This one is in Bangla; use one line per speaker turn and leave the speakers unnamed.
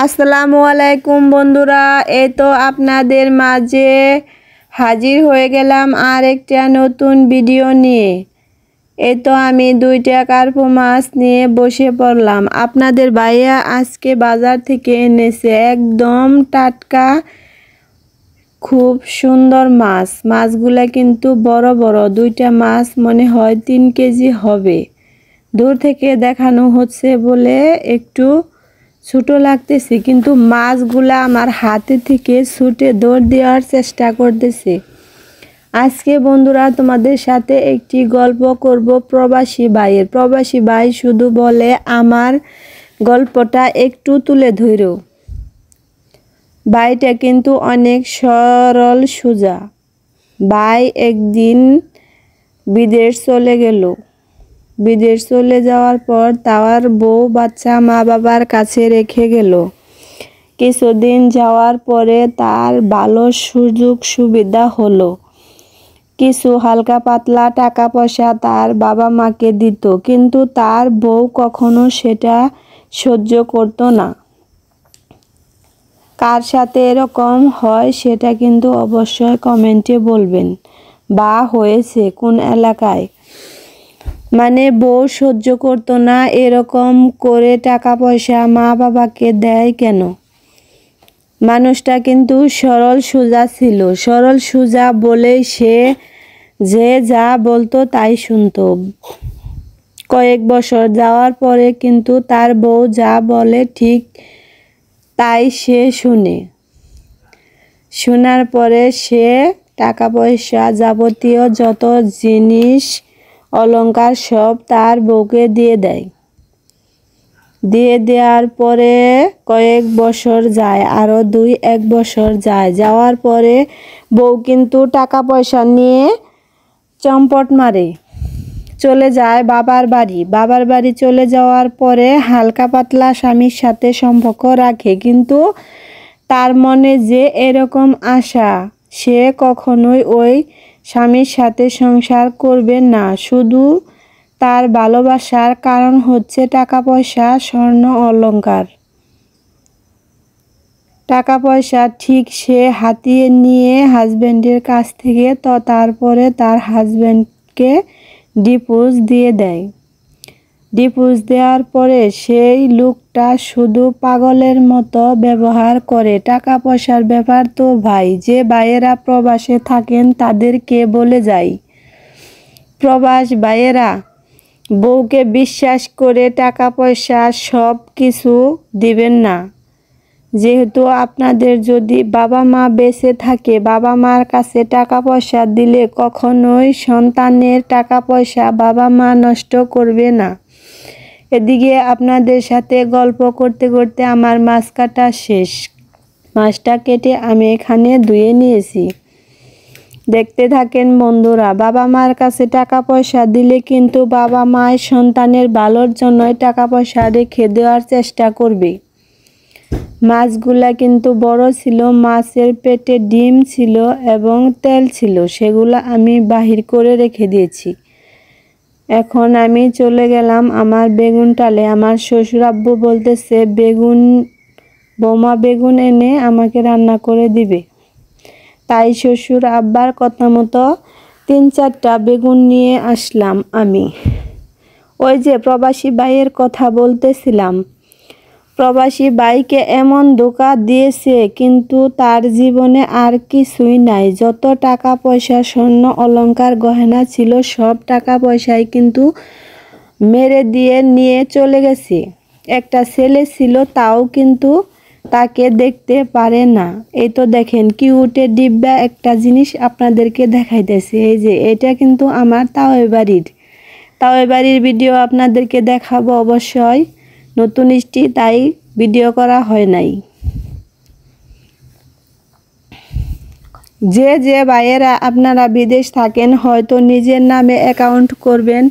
আসসালামু আলাইকুম বন্ধুরা, এই তো আপনাদের মাঝে হাজির হয়ে গেলাম আর একটা নতুন ভিডিও নিয়ে। এই তো আমি 2টা কার্পু মাছ নিয়ে বসে পড়লাম। আপনাদের ভাইয়া আজকে বাজার থেকে এনেছে একদম টাটকা খুব সুন্দর মাছ। মাছগুলা কিন্তু বড় বড়, 2টা মাছ মনে হয় 3 কেজি হবে। দূর থেকে দেখানো হচ্ছে বলে একটু ছোট লাগতেছে, কিন্তু মাছগুলা আমার হাতে থেকে ছুটে দৌড় দেওয়ার চেষ্টা করতেছে। আজকে বন্ধুরা তোমাদের সাথে একটি গল্প করব প্রবাসী ভাইয়ের। প্রবাসী ভাই শুধু বলে আমার গল্পটা একটু তুলে ধরো। ভাইটা কিন্তু অনেক সরল সোজা। ভাই একদিন বিদেশ চলে গেল। বিদেশ চলে যাওয়ার পর তার বউ বাচ্চা মা বাবার কাছে রেখে গেল। কিছুদিন যাওয়ার পরে তার ভালো সুযোগ সুবিধা হলো। কিছু হালকা পাতলা টাকা পয়সা তার বাবা মাকে দিত, কিন্তু তার বউ কখনো সেটা সহ্য করতো না। কার সাথে এরকম হয় সেটা কিন্তু অবশ্যই কমেন্টে বলবেন, বা হয়েছে কোন এলাকায়। মানে বউ সহ্য করতো না, এরকম করে টাকা পয়সা মা বাবাকে দেয় কেন? মানুষটা কিন্তু সরল সোজা ছিল। সরল সোজা বলেই সে যে যা বলতো তাই শুনতো। কয়েক বছর যাওয়ার পরে কিন্তু তার বউ যা বলে ঠিক তাই সে শুনে। শোনার পরে সে টাকা পয়সা যাবতীয় যত জিনিস অলংকার সব তার বউকে দিয়ে দেয়। দিয়ে দেওয়ার পরে কয়েক বছর যায়, আরও 2-1 বছর যায়। যাওয়ার পরে বউ কিন্তু টাকা পয়সা নিয়ে চম্পট মারে, চলে যায় বাবার বাড়ি। বাবার বাড়ি চলে যাওয়ার পরে হালকা পাতলা স্বামীর সাথে সম্পর্ক রাখে, কিন্তু তার মনে যে এরকম আশা, সে কখনোই ওই স্বামীর সাথে সংসার করবে না। শুধু তার ভালোবাসার কারণ হচ্ছে টাকা পয়সা, স্বর্ণ অলংকার। টাকা পয়সা ঠিক সে হাতিয়ে নিয়ে হাজব্যান্ডের কাছ থেকে, তো তারপরে তার হাজব্যান্ডকে ডিভোর্স দিয়ে দেয়। ডিভোর্স দেওয়ার পরে সেই লোকটা শুধু পাগলের মতো ব্যবহার করে। টাকা পয়সার ব্যাপার তো ভাই, যে ভাইয়েরা প্রবাসে থাকেন তাদেরকে বলে যাই, প্রবাস ভাইয়েরা বউকে বিশ্বাস করে টাকা পয়সা সব কিছু দিবেন না। যেহেতু আপনাদের যদি বাবা মা বেঁচে থাকে, বাবা মার কাছে টাকা পয়সা দিলে কখনোই সন্তানের টাকা পয়সা বাবা মা নষ্ট করবে না। এদিকে আপনাদের সাথে গল্প করতে করতে আমার মাছ কাটা শেষ। মাছটা কেটে আমি এখানে ধুয়ে নিয়েছি। দেখতে থাকেন বন্ধুরা। বাবা মার কাছে টাকা পয়সা দিলে কিন্তু বাবা মায় সন্তানের ভালোর জন্যই টাকা পয়সা রেখে দেওয়ার চেষ্টা করবে। মাছগুলা কিন্তু বড় ছিল, মাছের পেটে ডিম ছিল এবং তেল ছিল, সেগুলো আমি বাহির করে রেখে দিয়েছি। এখন আমি চলে গেলাম আমার বেগুন টালে। আমার শ্বশুর আব্বু বলতেছে বেগুন, বোমা বেগুন এনে আমাকে রান্না করে দিবে। তাই শ্বশুর আব্বার কথা মতো 3-4টা বেগুন নিয়ে আসলাম আমি। ওই যে প্রবাসী ভাইয়ের কথা বলতেছিলাম, প্রবাসী ভাইকে এমন ধোঁকা দিয়েছে, কিন্তু তার জীবনে আর কিছুই নাই। যত টাকা পয়সা স্বর্ণ অলংকার গয়না ছিল সব টাকা পয়সাই কিন্তু মেরে দিয়ে নিয়ে চলে গেছে। একটা ছেলে ছিল, তাও কিন্তু তাকে দেখতে পারে না। এই তো দেখেন কিউটে ডিব্বা একটা জিনিস আপনাদেরকে দেখাইতেছে। এই যে এটা কিন্তু আমার তাওই বাড়ির ভিডিও আপনাদেরকে দেখাবো অবশ্যই। নতুন ইষ্টি, তাই ভিডিও করা হয় নাই। যে ভাইয়েরা আপনারা বিদেশ থাকেন, হয়তো নিজের নামে অ্যাকাউন্ট করবেন